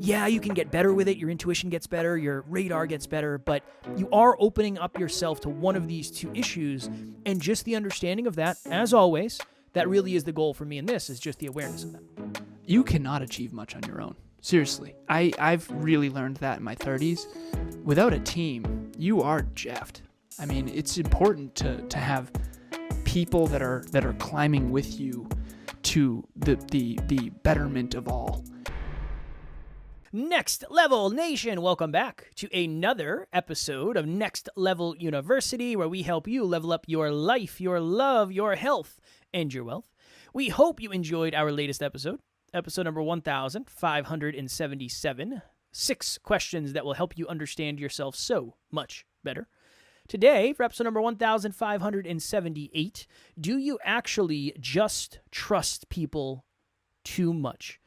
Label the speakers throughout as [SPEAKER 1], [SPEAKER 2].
[SPEAKER 1] Yeah, you can get better with it. Your intuition gets better, your radar gets better, but you are opening up yourself to one of these two issues. And just the understanding of that, as always, that really is the goal for me in this, is just the awareness of that.
[SPEAKER 2] You cannot achieve much on your own. Seriously. I've really learned that in my 30s. Without a team, you are jeffed. I mean, it's important to have people that are climbing with you to the betterment of all.
[SPEAKER 1] Next Level Nation, welcome back to another episode of Next Level University, where we help you level up your life, your love, your health, and your wealth. We hope you enjoyed our latest episode number 1577, 6 questions that will help you understand yourself so much better. Today, for episode number 1578, do you actually just trust people too much?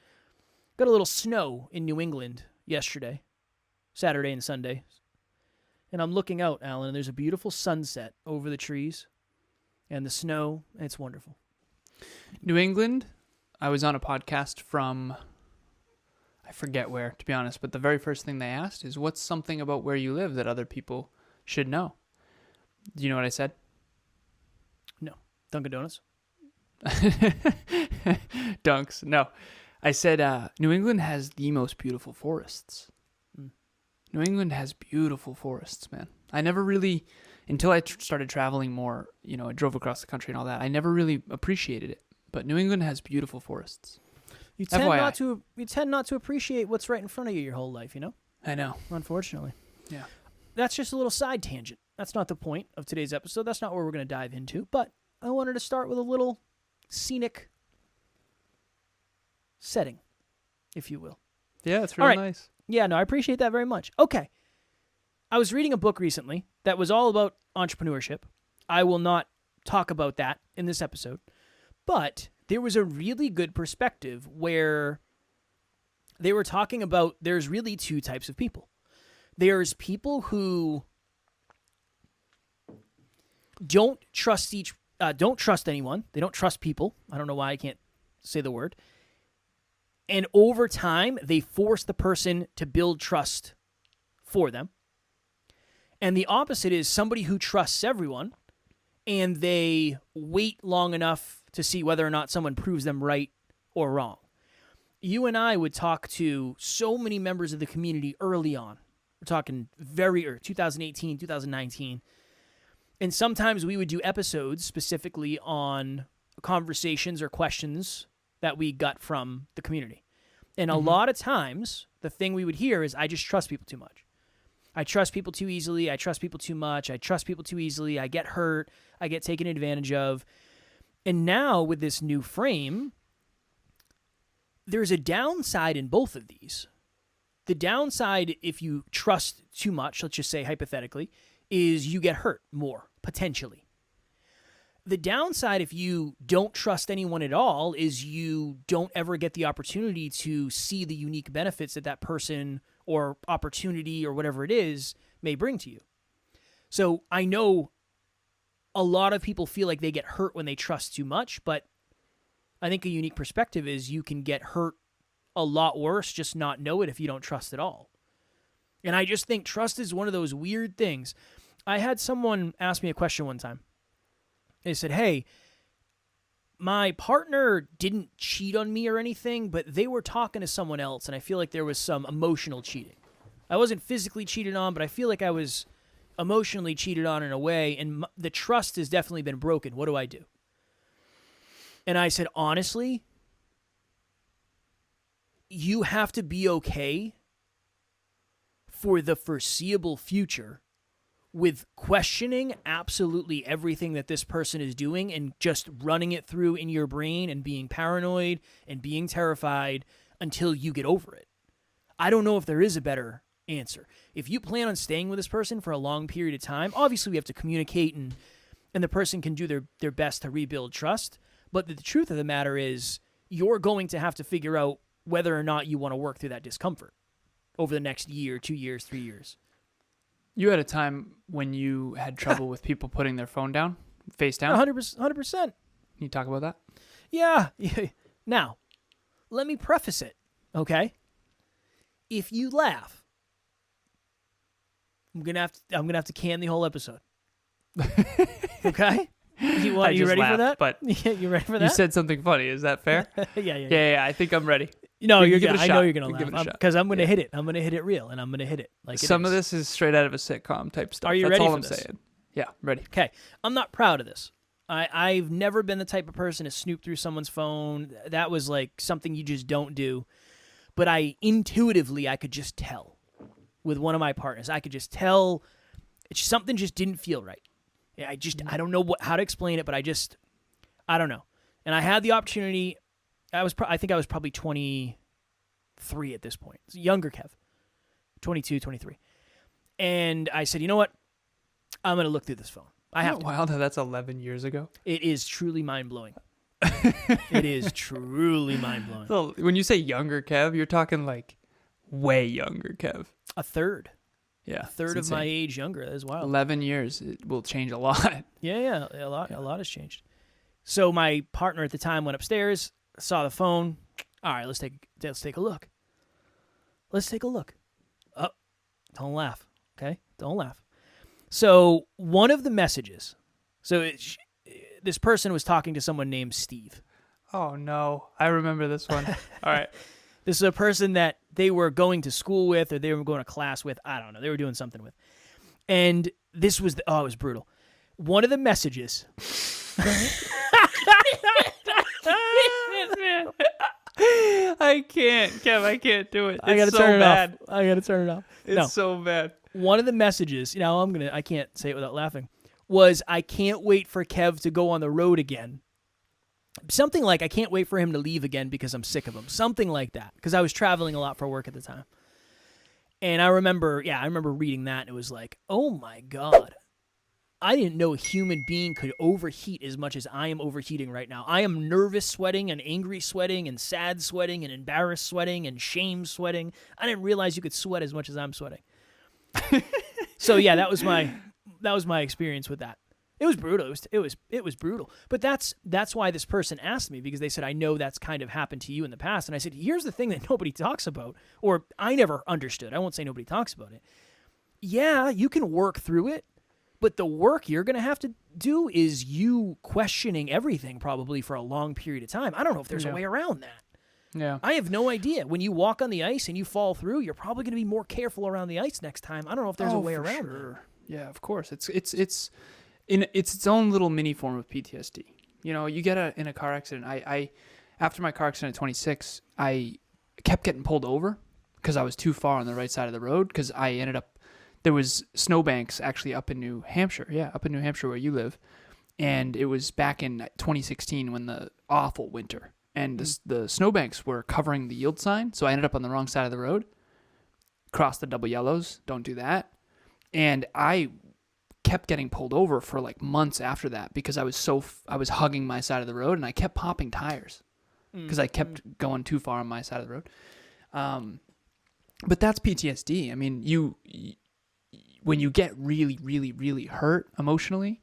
[SPEAKER 1] Got a little snow in New England yesterday, Saturday and Sunday. And I'm looking out, Alan, and there's a beautiful sunset over the trees and the snow, and it's wonderful.
[SPEAKER 2] New England, I was on a podcast from, I forget where, to be honest, but the very first thing they asked is, what's something about where you live that other people should know? Do you know what I said?
[SPEAKER 1] No. Dunkin' Donuts?
[SPEAKER 2] Dunks, no. I said, New England has the most beautiful forests. New England has beautiful forests, man. I never really, until I started traveling more, I drove across the country and all that, I never really appreciated it. But New England has beautiful forests.
[SPEAKER 1] You tend not to appreciate what's right in front of you your whole life,
[SPEAKER 2] I know.
[SPEAKER 1] Unfortunately.
[SPEAKER 2] Yeah.
[SPEAKER 1] That's just a little side tangent. That's not the point of today's episode. That's not where we're going to dive into. But I wanted to start with a little scenic setting, if you will.
[SPEAKER 2] Yeah, it's really nice.
[SPEAKER 1] Yeah, no, I appreciate that very much. Okay. I was reading a book recently that was all about entrepreneurship. I will not talk about that in this episode, but there was a really good perspective where they were talking about there's really 2 types of people. There's people who don't trust anyone. They don't trust people. I don't know why I can't say the word. And over time, they force the person to build trust for them. And the opposite is somebody who trusts everyone, and they wait long enough to see whether or not someone proves them right or wrong. You and I would talk to so many members of the community early on. We're talking very early, 2018, 2019. And sometimes we would do episodes specifically on conversations or questions that we got from the community. And a lot of times, the thing we would hear is, I just trust people too much. I trust people too easily. I trust people too much. I trust people too easily. I get hurt. I get taken advantage of. And now, with this new frame, there's a downside in both of these. The downside, if you trust too much, let's just say hypothetically, is you get hurt more, potentially. The downside, if you don't trust anyone at all, is you don't ever get the opportunity to see the unique benefits that that person or opportunity or whatever it is may bring to you. So I know a lot of people feel like they get hurt when they trust too much, but I think a unique perspective is you can get hurt a lot worse, just not know it if you don't trust at all. And I just think trust is one of those weird things. I had someone ask me a question one time. They said, hey, my partner didn't cheat on me or anything, but they were talking to someone else, and I feel like there was some emotional cheating. I wasn't physically cheated on, but I feel like I was emotionally cheated on in a way, and the trust has definitely been broken. What do I do? And I said, honestly, you have to be okay for the foreseeable future with questioning absolutely everything that this person is doing and just running it through in your brain and being paranoid and being terrified until you get over it. I don't know if there is a better answer. If you plan on staying with this person for a long period of time, obviously we have to communicate and the person can do their best to rebuild trust. But the truth of the matter is you're going to have to figure out whether or not you want to work through that discomfort over the next year, 2 years, 3 years.
[SPEAKER 2] You had a time when you had trouble with people putting their phone down, face down?
[SPEAKER 1] 100%. Can
[SPEAKER 2] you talk about that?
[SPEAKER 1] Yeah. Now, let me preface it, okay? if you laugh, I'm gonna have to can the whole episode. Okay? You ready for that?
[SPEAKER 2] But
[SPEAKER 1] yeah, you ready for that?
[SPEAKER 2] you said something funny. Is that fair?
[SPEAKER 1] Yeah.
[SPEAKER 2] I think I'm ready.
[SPEAKER 1] No,
[SPEAKER 2] We
[SPEAKER 1] you're
[SPEAKER 2] give it
[SPEAKER 1] gonna.
[SPEAKER 2] a
[SPEAKER 1] I know
[SPEAKER 2] shot.
[SPEAKER 1] you're gonna
[SPEAKER 2] We give it a
[SPEAKER 1] laugh
[SPEAKER 2] shot.
[SPEAKER 1] because I'm gonna hit it. I'm gonna hit it real, and I'm gonna hit it like it
[SPEAKER 2] Some of
[SPEAKER 1] is.
[SPEAKER 2] this is straight out of a sitcom type stuff.
[SPEAKER 1] Are you
[SPEAKER 2] That's
[SPEAKER 1] ready
[SPEAKER 2] all
[SPEAKER 1] for
[SPEAKER 2] I'm
[SPEAKER 1] this?
[SPEAKER 2] saying. Yeah, ready.
[SPEAKER 1] Okay, I'm not proud of this. I've never been the type of person to snoop through someone's phone. That was like something you just don't do. But I could just tell with one of my partners. I could just tell something just didn't feel right. I don't know how to explain it, but I don't know. And I had the opportunity. I think I was probably 23 at this point. It's younger Kev. 22, 23. And I said, you know what? I'm going to look through this phone. I have to.
[SPEAKER 2] Wow, that's 11 years ago.
[SPEAKER 1] It is truly mind-blowing. It is truly mind-blowing.
[SPEAKER 2] So when you say younger Kev, you're talking like way younger Kev.
[SPEAKER 1] A third.
[SPEAKER 2] Yeah.
[SPEAKER 1] A third of my age younger. As well.
[SPEAKER 2] 11 years. It will change a lot.
[SPEAKER 1] Yeah. A lot has changed. So my partner at the time went upstairs, saw the phone. All right, let's take a look. Let's take a look. Oh, don't laugh. Okay? Don't laugh. So one of the messages, this person was talking to someone named Steve.
[SPEAKER 2] Oh, no. I remember this one. All right.
[SPEAKER 1] This is a person that they were going to school with or they were going to class with. I don't know. They were doing something with. And this was, it was brutal. One of the messages.
[SPEAKER 2] I can't, Kev. I can't do it.
[SPEAKER 1] I gotta turn it off. I gotta turn it off.
[SPEAKER 2] It's so bad.
[SPEAKER 1] One of the messages, I can't say it without laughing, was I can't wait for Kev to go on the road again. Something like I can't wait for him to leave again because I'm sick of him. Something like that. Because I was traveling a lot for work at the time. And I remember reading that and it was like, oh my God. I didn't know a human being could overheat as much as I am overheating right now. I am nervous sweating and angry sweating and sad sweating and embarrassed sweating and shame sweating. I didn't realize you could sweat as much as I'm sweating. So yeah, that was my experience with that. It was brutal. It was brutal. But that's why this person asked me, because they said, I know that's kind of happened to you in the past. And I said, here's the thing that nobody talks about, or I never understood. I won't say nobody talks about it. Yeah, you can work through it. But the work you're going to have to do is you questioning everything probably for a long period of time. I don't know if there's a way around that.
[SPEAKER 2] Yeah.
[SPEAKER 1] I have no idea. When you walk on the ice and you fall through, you're probably going to be more careful around the ice next time. I don't know if there's a way around that.
[SPEAKER 2] Yeah, of course. It's its own little mini form of PTSD. You know, you get in a car accident. I after my car accident at 26, I kept getting pulled over because I was too far on the right side of the road because I ended up. There was snowbanks actually up in New Hampshire. Yeah, up in New Hampshire where you live. And it was back in 2016 when the awful winter. And the snowbanks were covering the yield sign. So I ended up on the wrong side of the road. Crossed the double yellows. Don't do that. And I kept getting pulled over for like months after that because I was hugging my side of the road and I kept popping tires because I kept going too far on my side of the road. But that's PTSD. I mean, when you get really, really, really hurt emotionally,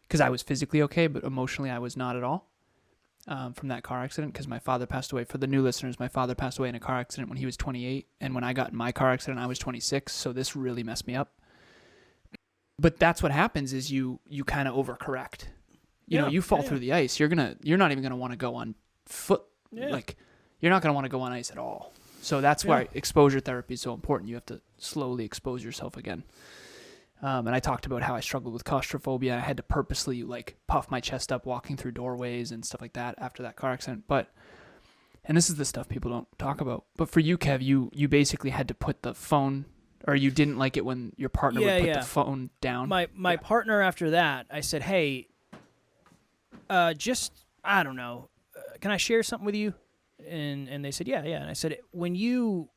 [SPEAKER 2] because I was physically okay, but emotionally I was not at all from that car accident because my father passed away. For the new listeners, my father passed away in a car accident when he was 28, and when I got in my car accident, I was 26, so this really messed me up. But that's what happens is you kind of overcorrect. You know, you fall through the ice. You're not even going to want to go on foot. Yeah. Like, you're not going to want to go on ice at all. So that's why exposure therapy is so important. You have to slowly expose yourself again. And I talked about how I struggled with claustrophobia. I had to purposely like puff my chest up walking through doorways and stuff like that after that car accident. And this is the stuff people don't talk about. But for you, Kev, you basically had to put the phone, or you didn't like it when your partner would put the phone down.
[SPEAKER 1] My partner after that, I said, hey, I don't know, can I share something with you? And they said, yeah. And I said, when you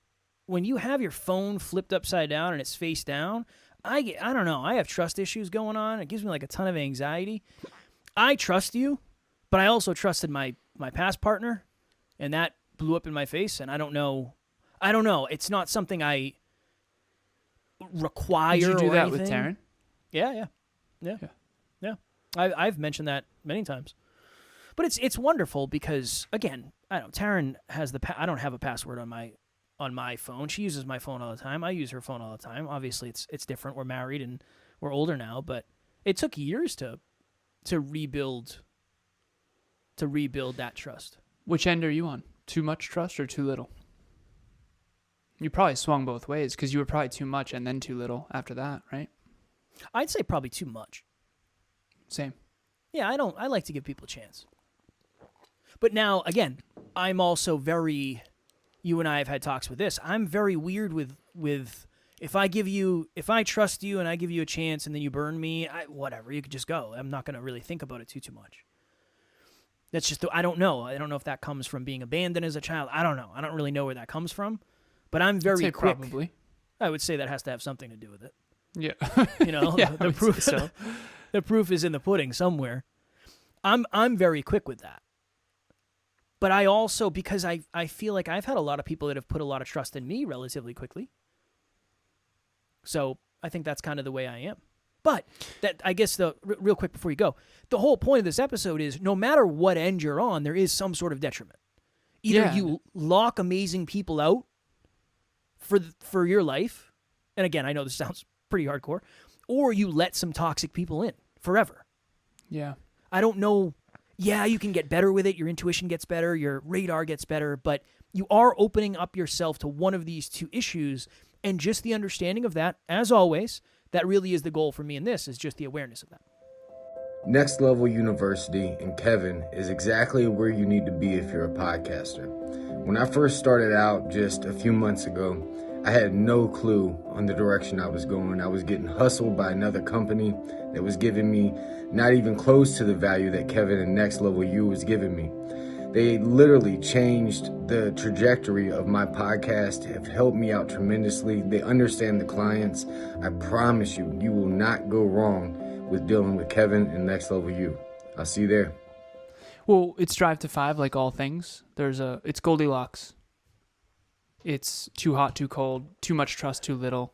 [SPEAKER 1] have your phone flipped upside down and it's face down, I don't know. I have trust issues going on. It gives me like a ton of anxiety. I trust you, but I also trusted my past partner, and that blew up in my face. And I don't know. It's not something I require. Did
[SPEAKER 2] you do that
[SPEAKER 1] anything.
[SPEAKER 2] with Taryn?
[SPEAKER 1] Yeah. I've mentioned that many times. But it's wonderful because, again, I don't. Taryn has I don't have a password on on my phone. She uses my phone all the time. I use her phone all the time. Obviously, it's different. We're married and we're older now, but it took years to rebuild that trust.
[SPEAKER 2] Which end are you on? Too much trust or too little? You probably swung both ways because you were probably too much and then too little after that, right?
[SPEAKER 1] I'd say probably too much.
[SPEAKER 2] Same.
[SPEAKER 1] Yeah, I like to give people a chance. But now, again, I'm also very, you and I have had talks with this, I'm very weird with if I trust you and I give you a chance and then you burn me, whatever, you could just go. I'm not going to really think about it too much. That's just, I don't know. I don't know if that comes from being abandoned as a child. I don't know. I don't really know where that comes from. But I'm very quick.
[SPEAKER 2] Probably.
[SPEAKER 1] I would say that has to have something to do with it.
[SPEAKER 2] Yeah.
[SPEAKER 1] Yeah, the proof. So. The proof is in the pudding somewhere. I'm very quick with that. But I also, because I feel like I've had a lot of people that have put a lot of trust in me relatively quickly. So I think that's kind of the way I am. But that, I guess, real quick before you go, the whole point of this episode is no matter what end you're on, there is some sort of detriment. Either you lock amazing people out for your life, and again, I know this sounds pretty hardcore, or you let some toxic people in forever.
[SPEAKER 2] Yeah.
[SPEAKER 1] I don't know. Yeah, you can get better with it. Your intuition gets better. Your radar gets better. But you are opening up yourself to one of these two issues. And just the understanding of that, as always, that really is the goal for me in this, is just the awareness of that.
[SPEAKER 3] Next Level University and Kevin is exactly where you need to be if you're a podcaster. When I first started out just a few months ago, I had no clue on the direction I was going. I was getting hustled by another company that was giving me not even close to the value that Kevin and Next Level U was giving me. They literally changed the trajectory of my podcast, have helped me out tremendously. They understand the clients. I promise you, you will not go wrong with dealing with Kevin and Next Level U. I'll see you there.
[SPEAKER 2] Well, it's Drive to 5 like all things. It's Goldilocks. It's too hot, too cold, too much trust, too little.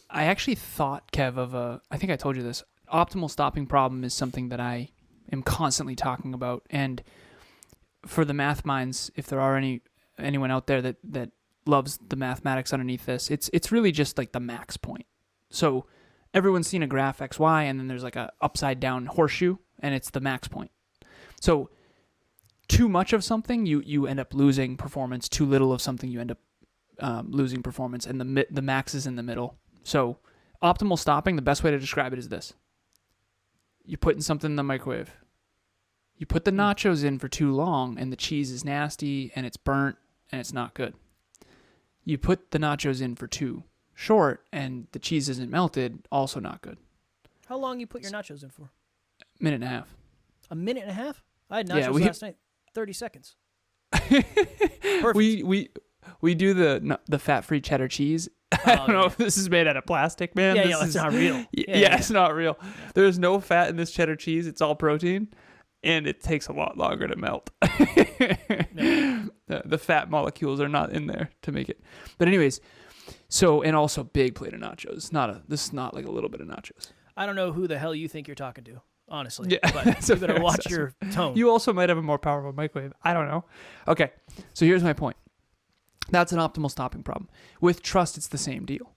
[SPEAKER 2] I actually thought, Kev, I think I told you this, optimal stopping problem is something that I am constantly talking about. And for the math minds, if there are anyone out there that loves the mathematics underneath this, it's really just like the max point. So everyone's seen a graph XY, and then there's like a upside down horseshoe, and it's the max point. So too much of something, you end up losing performance. Too little of something, you end up losing performance, and the max is in the middle. So optimal stopping, the best way to describe it is this. You're putting something in the microwave. You put the nachos in for too long, and the cheese is nasty, and it's burnt, and it's not good. You put the nachos in for too short, and the cheese isn't melted, also not good.
[SPEAKER 1] How long you put your nachos in for?
[SPEAKER 2] Minute and a half.
[SPEAKER 1] A minute and a half? I had nachos last night. 30 seconds. Perfect.
[SPEAKER 2] We do the fat-free cheddar cheese. I don't know if this is made out of plastic, man.
[SPEAKER 1] Yeah, it's not real.
[SPEAKER 2] Yeah, it's not real. Yeah. There's no fat in this cheddar cheese. It's all protein, and it takes a lot longer to melt. The fat molecules are not in there to make it. But anyways, and also big plate of nachos. This is not like a little bit of nachos.
[SPEAKER 1] I don't know who the hell you think you're talking to, honestly.
[SPEAKER 2] Yeah,
[SPEAKER 1] but you better watch your tone.
[SPEAKER 2] You also might have a more powerful microwave. I don't know. Okay, so here's my point. That's an optimal stopping problem. With trust, it's the same deal.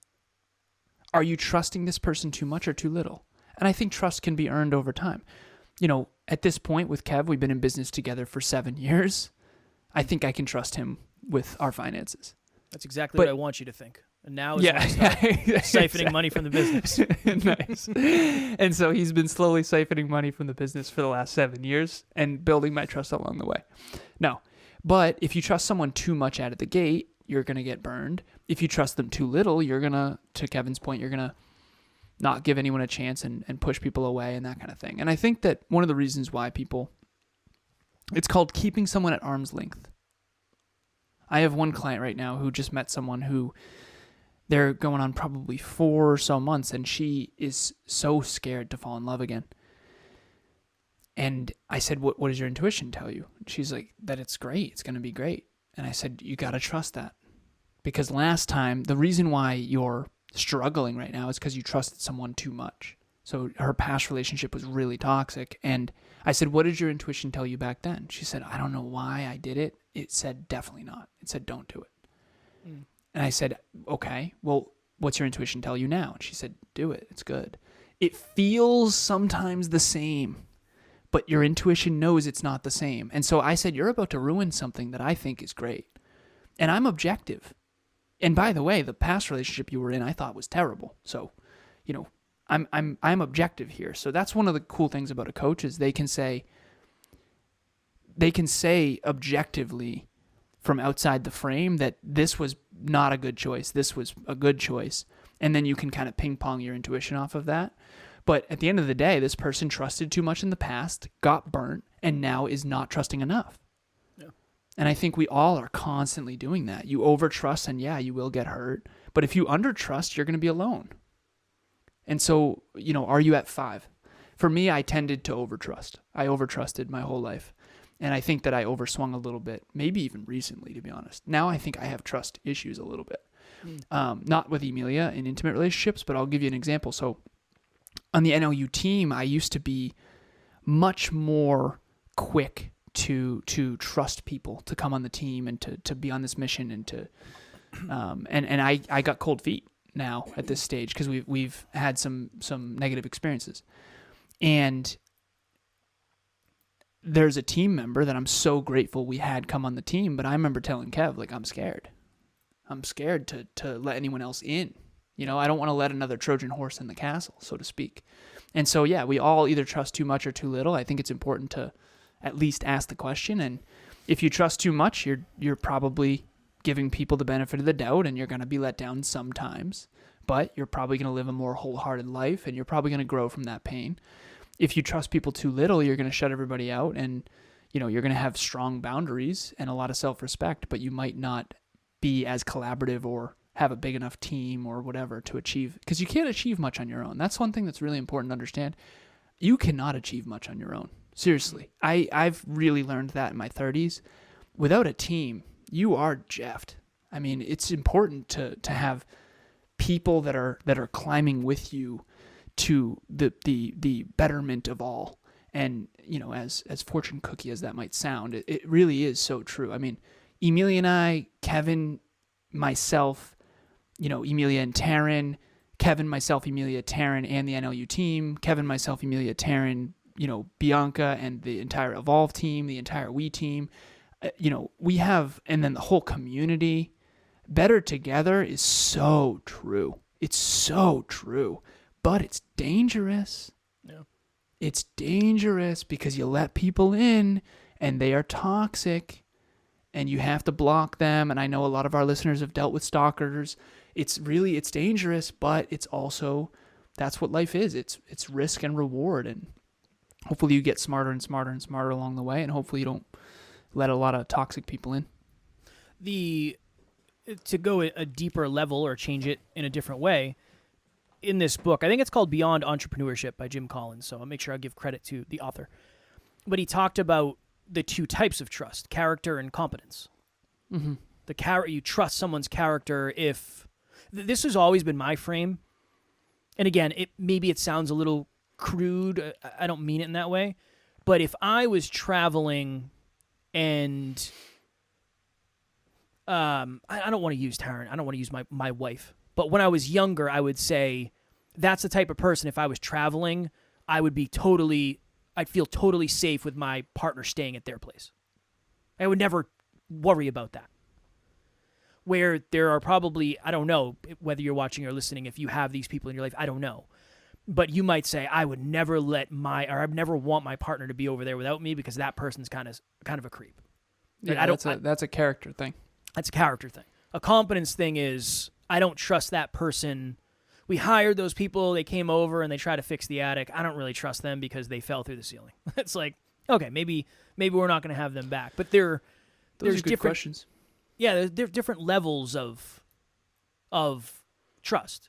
[SPEAKER 2] Are you trusting this person too much or too little? And I think trust can be earned over time. At this point with Kev, we've been in business together for 7 years. I think I can trust him with our finances.
[SPEAKER 1] That's exactly what I want you to think. And now is when I start siphoning money from the business.
[SPEAKER 2] Nice. And so he's been slowly siphoning money from the business for the last 7 years and building my trust along the way. No. But if you trust someone too much out of the gate, you're going to get burned. If you trust them too little, you're going to Kevin's point, you're going to not give anyone a chance and push people away and that kind of thing. And I think that one of the reasons why it's called keeping someone at arm's length. I have one client right now who just met someone who they're going on probably 4 or so months, and she is so scared to fall in love again. And I said, what does your intuition tell you? And she's like, that it's great. It's going to be great. And I said, you got to trust that. Because last time, the reason why you're struggling right now is because you trusted someone too much. So her past relationship was really toxic. And I said, what did your intuition tell you back then? She said, I don't know why I did it. It said, definitely not. It said, don't do it. And I said, okay, well, what's your intuition tell you now? And she said, do it. It's good. It feels sometimes the same, but your intuition knows it's not the same. And so I said, you're about to ruin something that I think is great. And I'm objective. And by the way, the past relationship you were in, I thought was terrible. So, I'm objective here. So that's one of the cool things about a coach is they can say objectively from outside the frame that this was not a good choice. This was a good choice. And then you can kind of ping pong your intuition off of that. But at the end of the day, this person trusted too much in the past, got burnt, and now is not trusting enough. Yeah. And I think we all are constantly doing that. You overtrust and you will get hurt. But if you undertrust, you're going to be alone. And so, are you at 5? For me, I tended to overtrust. I overtrusted my whole life. And I think that I overswung a little bit, maybe even recently, to be honest. Now I think I have trust issues a little bit. Not with Emilia in intimate relationships, but I'll give you an example. So on the NLU team, I used to be much more quick to trust people to come on the team and to be on this mission and to and I got cold feet now at this stage because we've had some negative experiences. And there's a team member that I'm so grateful we had come on the team, but I remember telling Kev, like, I'm scared. I'm scared to let anyone else in. I don't want to let another Trojan horse in the castle, so to speak. And so, we all either trust too much or too little. I think it's important to at least ask the question. And if you trust too much, you're probably giving people the benefit of the doubt, and you're going to be let down sometimes. But you're probably going to live a more wholehearted life, and you're probably going to grow from that pain. If you trust people too little, you're going to shut everybody out, and you're going to have strong boundaries and a lot of self-respect, but you might not be as collaborative or have a big enough team or whatever to achieve, because you can't achieve much on your own. That's one thing that's really important to understand. You cannot achieve much on your own. Seriously. I've really learned that in my 30s. Without a team, you are jeffed. I mean, it's important to have people that are climbing with you to the betterment of all. And, as fortune cookie as that might sound, it really is so true. I mean, Emilia and I, Kevin, myself, Emilia and Taryn, Kevin, myself, Emilia, Taryn, and the NLU team, Kevin, myself, Emilia, Taryn, Bianca and the entire Evolve team, the entire We team, we have, and then the whole community. Better together is so true. It's so true. But it's dangerous. Yeah. It's dangerous because you let people in and they are toxic and you have to block them. And I know a lot of our listeners have dealt with stalkers. It's dangerous, but it's also, that's what life is. It's risk and reward. And hopefully you get smarter and smarter and smarter along the way. And hopefully you don't let a lot of toxic people in.
[SPEAKER 1] To go a deeper level or change it in a different way, in this book, I think it's called Beyond Entrepreneurship by Jim Collins, so I'll make sure I give credit to the author. But he talked about the two types of trust, character and competence. Mm-hmm. You trust someone's character if... This has always been my frame. And again, maybe it sounds a little crude. I don't mean it in that way. But if I was traveling and... I don't want to use Taryn. I don't want to use my wife. But when I was younger, I would say that's the type of person, if I was traveling, I'd feel totally safe with my partner staying at their place. I would never worry about that. Where there are probably, I don't know whether you're watching or listening, if you have these people in your life, I don't know. But you might say, I would never I'd never want my partner to be over there without me because that person's kind of a creep.
[SPEAKER 2] Yeah, that's a character thing.
[SPEAKER 1] That's a character thing. A competence thing is, I don't trust that person. We hired those people, they came over and they tried to fix the attic. I don't really trust them because they fell through the ceiling. It's like, okay, maybe we're not going to have them back. But there's
[SPEAKER 2] good
[SPEAKER 1] different
[SPEAKER 2] questions.
[SPEAKER 1] Yeah, there's different levels of trust.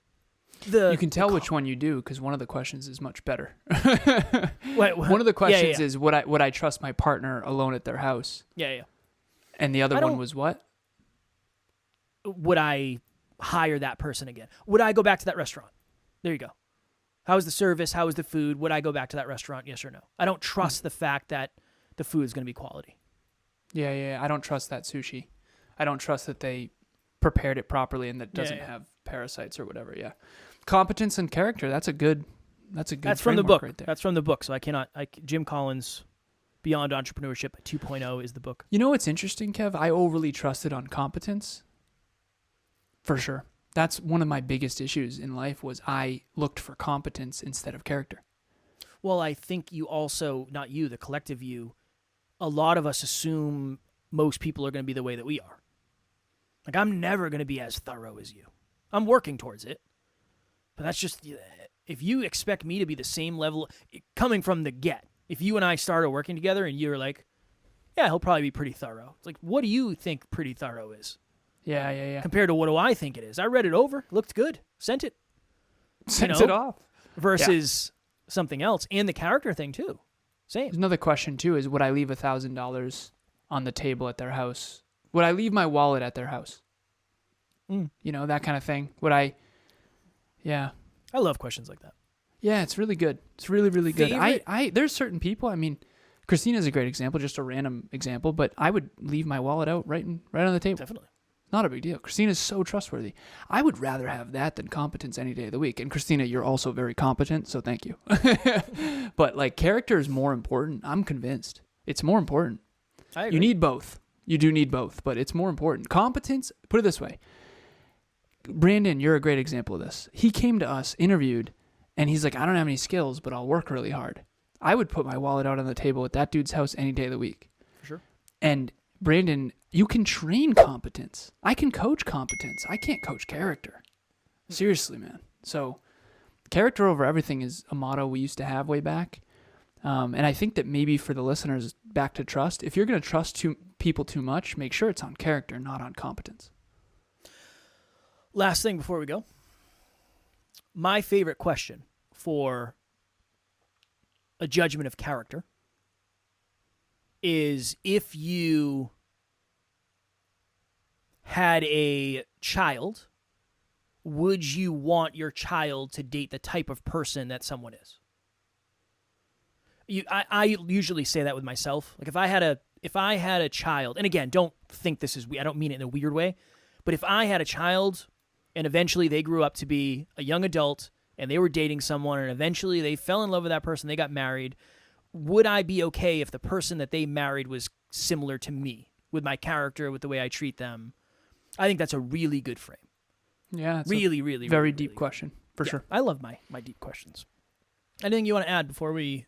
[SPEAKER 2] You can tell which one you do because one of the questions is much better. One of the questions is, would I trust my partner alone at their house?
[SPEAKER 1] Yeah.
[SPEAKER 2] And the other one was what?
[SPEAKER 1] Would I hire that person again? Would I go back to that restaurant? There you go. How was the service? How was the food? Would I go back to that restaurant? Yes or no? I don't trust the fact that the food is going to be quality.
[SPEAKER 2] Yeah. I don't trust that sushi. I don't trust that they prepared it properly and that doesn't have parasites or whatever. Yeah. Competence and character. That's from
[SPEAKER 1] the book
[SPEAKER 2] right there.
[SPEAKER 1] That's from the book. So Jim Collins' Beyond Entrepreneurship 2.0 is the book.
[SPEAKER 2] You know what's interesting, Kev? I overly trusted on competence. For sure. That's one of my biggest issues in life was I looked for competence instead of character.
[SPEAKER 1] Well, I think you also, not you, the collective you, a lot of us assume most people are going to be the way that we are. Like, I'm never going to be as thorough as you. I'm working towards it. But that's just, if you expect me to be the same level, coming from the get, if you and I started working together and you're like, yeah, he'll probably be pretty thorough. It's like, what do you think pretty thorough is?
[SPEAKER 2] Yeah.
[SPEAKER 1] Compared to what do I think it is? I read it over, looked good, sent it.
[SPEAKER 2] Sent it off.
[SPEAKER 1] Versus something else. And the character thing, too. Same.
[SPEAKER 2] There's another question, too, is would I leave $1,000 on the table at their house? Would I leave my wallet at their house? You know, that kind of thing. Would I? Yeah.
[SPEAKER 1] I love questions like that.
[SPEAKER 2] Yeah, it's really good. It's really, really good.
[SPEAKER 1] Favorite?
[SPEAKER 2] There's certain people, I mean, Christina's a great example, just a random example, but I would leave my wallet out right on the table.
[SPEAKER 1] Definitely.
[SPEAKER 2] Not a big deal. Christina's so trustworthy. I would rather have that than competence any day of the week. And Christina, you're also very competent, so thank you. But like character is more important. I'm convinced. It's more important.
[SPEAKER 1] I agree.
[SPEAKER 2] You need both. You do need both, but it's more important. Competence, put it this way. Brandon, you're a great example of this. He came to us, interviewed, and he's like, I don't have any skills, but I'll work really hard. I would put my wallet out on the table at that dude's house any day of the week.
[SPEAKER 1] For sure.
[SPEAKER 2] And Brandon, you can train competence. I can coach competence. I can't coach character. Seriously, man. So character over everything is a motto we used to have way back. And I think that maybe for the listeners, back to trust, if you're going to trust people too much, make sure it's on character, not on competence.
[SPEAKER 1] Last thing before we go. My favorite question for a judgment of character is if you had a child, would you want your child to date the type of person that someone is? I usually say that with myself. Like if I had a child, and again, don't think this is I don't mean it in a weird way, but if I had a child and eventually they grew up to be a young adult and they were dating someone and eventually they fell in love with that person, they got married, would I be okay if the person that they married was similar to me with my character, with the way I treat them? I think that's a really good frame.
[SPEAKER 2] Yeah, it's
[SPEAKER 1] really
[SPEAKER 2] very deep
[SPEAKER 1] really
[SPEAKER 2] question, for sure.
[SPEAKER 1] I love my deep questions. Anything you want to add before we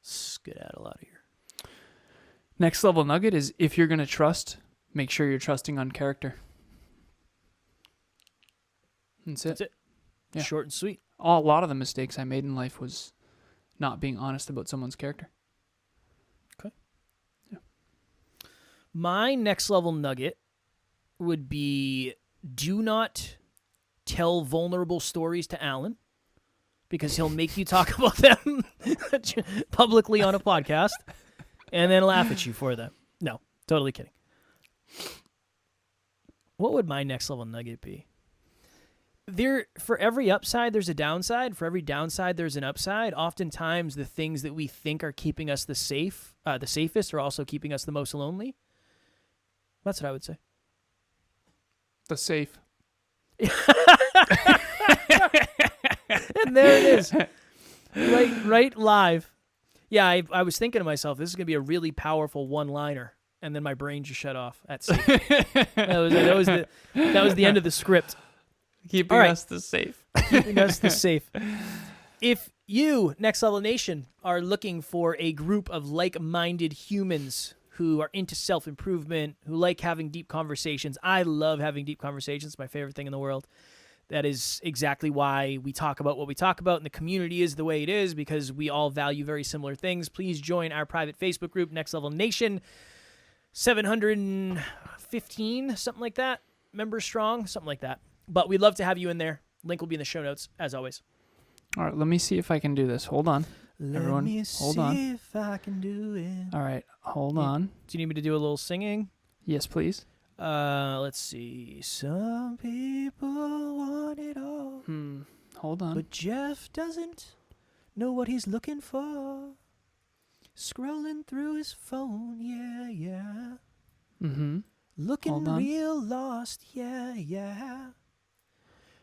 [SPEAKER 1] skedaddle out of here?
[SPEAKER 2] Next level nugget is if you're going to trust, make sure you're trusting on character. That's it. Yeah.
[SPEAKER 1] Short and sweet.
[SPEAKER 2] A lot of the mistakes I made in life was not being honest about someone's character.
[SPEAKER 1] Okay.
[SPEAKER 2] Yeah.
[SPEAKER 1] My next level nugget would be do not tell vulnerable stories to Alan because he'll make you talk about them publicly on a podcast and then laugh at you for them. No, totally kidding. What would my next level nugget be? For every upside, there's a downside. For every downside, there's an upside. Oftentimes, the things that we think are keeping us the safest are also keeping us the most lonely. That's what I would say.
[SPEAKER 2] The safe.
[SPEAKER 1] And there it is. Right live. Yeah, I was thinking to myself, this is going to be a really powerful one-liner. And then my brain just shut off at safe. that was the end of the script.
[SPEAKER 2] Keeping us the safe.
[SPEAKER 1] Keeping us the safe. If you, Next Level Nation, are looking for a group of like-minded humans who are into self-improvement, who like having deep conversations, I love having deep conversations. It's my favorite thing in the world. That is exactly why we talk about what we talk about, and the community is the way it is because we all value very similar things. Please join our private Facebook group, Next Level Nation. 715, something like that. Members strong, something like that. But we'd love to have you in there. Link will be in the show notes, as always.
[SPEAKER 2] All right, let me see if I can do this. Hold on. Everyone, hold on.
[SPEAKER 1] If I can do it.
[SPEAKER 2] All right, hold on.
[SPEAKER 1] Do you need me to do a little singing?
[SPEAKER 2] Yes, please.
[SPEAKER 1] Let's see. Some people want it all.
[SPEAKER 2] Hold on.
[SPEAKER 1] But Jeff doesn't know what he's looking for. Scrolling through his phone, yeah. Looking
[SPEAKER 2] on.
[SPEAKER 1] real lost, yeah.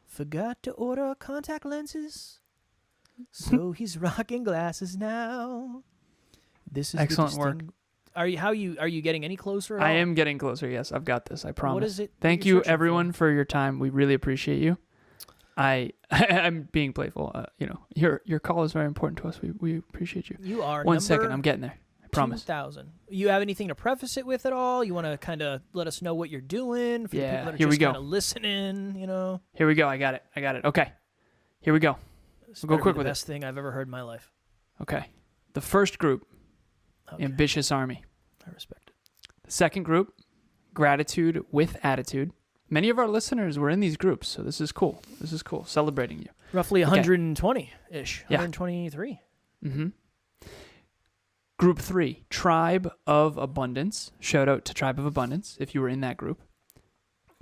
[SPEAKER 1] Forgot to order contact lenses, so he's rocking glasses now. This is
[SPEAKER 2] Excellent work.
[SPEAKER 1] Are you getting any closer at
[SPEAKER 2] I
[SPEAKER 1] all?
[SPEAKER 2] am getting closer. Yes, I've got this. I promise.
[SPEAKER 1] What is it?
[SPEAKER 2] Thank
[SPEAKER 1] you're
[SPEAKER 2] you,
[SPEAKER 1] searching
[SPEAKER 2] everyone, for your time. We really appreciate you. I'm being playful. Your call is very important to us. We appreciate you.
[SPEAKER 1] You are.
[SPEAKER 2] One second, I'm getting there. I promise.
[SPEAKER 1] 2,000. You have anything to preface it with at all? You want to kind of let us know what you're doing for the
[SPEAKER 2] Yeah,
[SPEAKER 1] people that are
[SPEAKER 2] here we
[SPEAKER 1] just
[SPEAKER 2] go.
[SPEAKER 1] kind of listening?
[SPEAKER 2] Here we go. I got it. Okay. Here we go.
[SPEAKER 1] This
[SPEAKER 2] We'll go
[SPEAKER 1] better
[SPEAKER 2] quick
[SPEAKER 1] be
[SPEAKER 2] with
[SPEAKER 1] the
[SPEAKER 2] it.
[SPEAKER 1] best thing I've ever heard in my life.
[SPEAKER 2] Okay. The first group,
[SPEAKER 1] Okay.
[SPEAKER 2] ambitious army.
[SPEAKER 1] I respect it.
[SPEAKER 2] The second group, gratitude with attitude. Many of our listeners were in these groups, so this is cool. Celebrating you.
[SPEAKER 1] Roughly
[SPEAKER 2] Okay.
[SPEAKER 1] 120-ish.
[SPEAKER 2] Yeah.
[SPEAKER 1] 123.
[SPEAKER 2] Mm-hmm. Group 3, Tribe of Abundance. Shout out to Tribe of Abundance if you were in that group.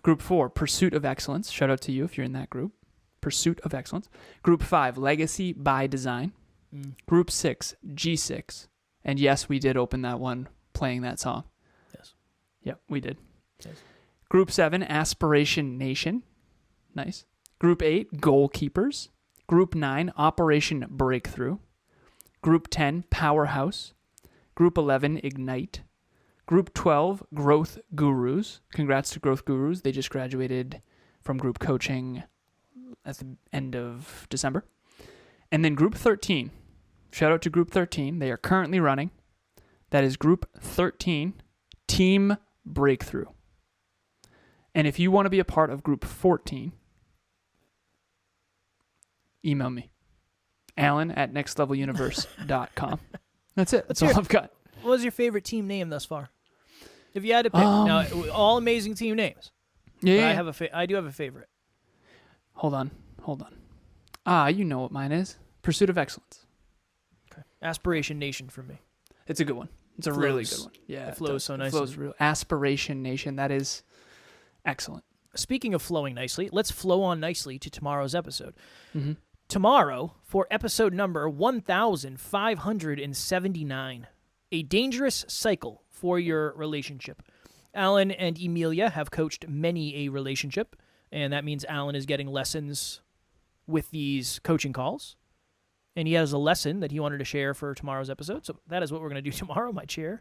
[SPEAKER 2] Group 4, Pursuit of Excellence. Shout out to you if you're in that group. Pursuit of Excellence. Group 5, Legacy by Design. Group 6, G6. And yes, we did open that one playing that song.
[SPEAKER 1] Yes.
[SPEAKER 2] Yep, we did.
[SPEAKER 1] Yes.
[SPEAKER 2] Group 7, Aspiration Nation. Nice. Group 8, Goalkeepers. Group 9, Operation Breakthrough. Group 10, Powerhouse. Group 11, Ignite. Group 12, Growth Gurus. Congrats to Growth Gurus. They just graduated from group coaching at the end of December. And then Group 13. Shout out to Group 13. They are currently running. That is Group 13, Team Breakthrough. And if you want to be a part of Group 14, email me. Alan@nextleveluniverse.com. That's it. That's all I've got.
[SPEAKER 1] What was your favorite team name thus far? If you had to pick. Now, all amazing team names.
[SPEAKER 2] Yeah.
[SPEAKER 1] But I do have a favorite.
[SPEAKER 2] Hold on. You know what mine is. Pursuit of Excellence.
[SPEAKER 1] Okay. Aspiration Nation for me.
[SPEAKER 2] It's a good one. It's a really good one. Yeah.
[SPEAKER 1] It flows so nicely.
[SPEAKER 2] Flows real. Aspiration Nation. That is excellent.
[SPEAKER 1] Speaking of flowing nicely, let's flow on nicely to tomorrow's episode.
[SPEAKER 2] Mm-hmm.
[SPEAKER 1] Tomorrow, for episode number 1579, A Dangerous Cycle for Your Relationship. Alan and Emilia have coached many a relationship, and that means Alan is getting lessons with these coaching calls. And he has a lesson that he wanted to share for tomorrow's episode, so that is what we're going to do tomorrow, my chair.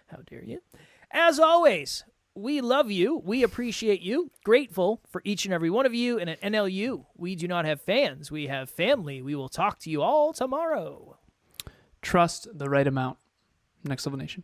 [SPEAKER 1] How dare you? As always, we love you. We appreciate you. Grateful for each and every one of you. And at NLU, we do not have fans. We have family. We will talk to you all tomorrow.
[SPEAKER 2] Trust the right amount. Next Level Nation.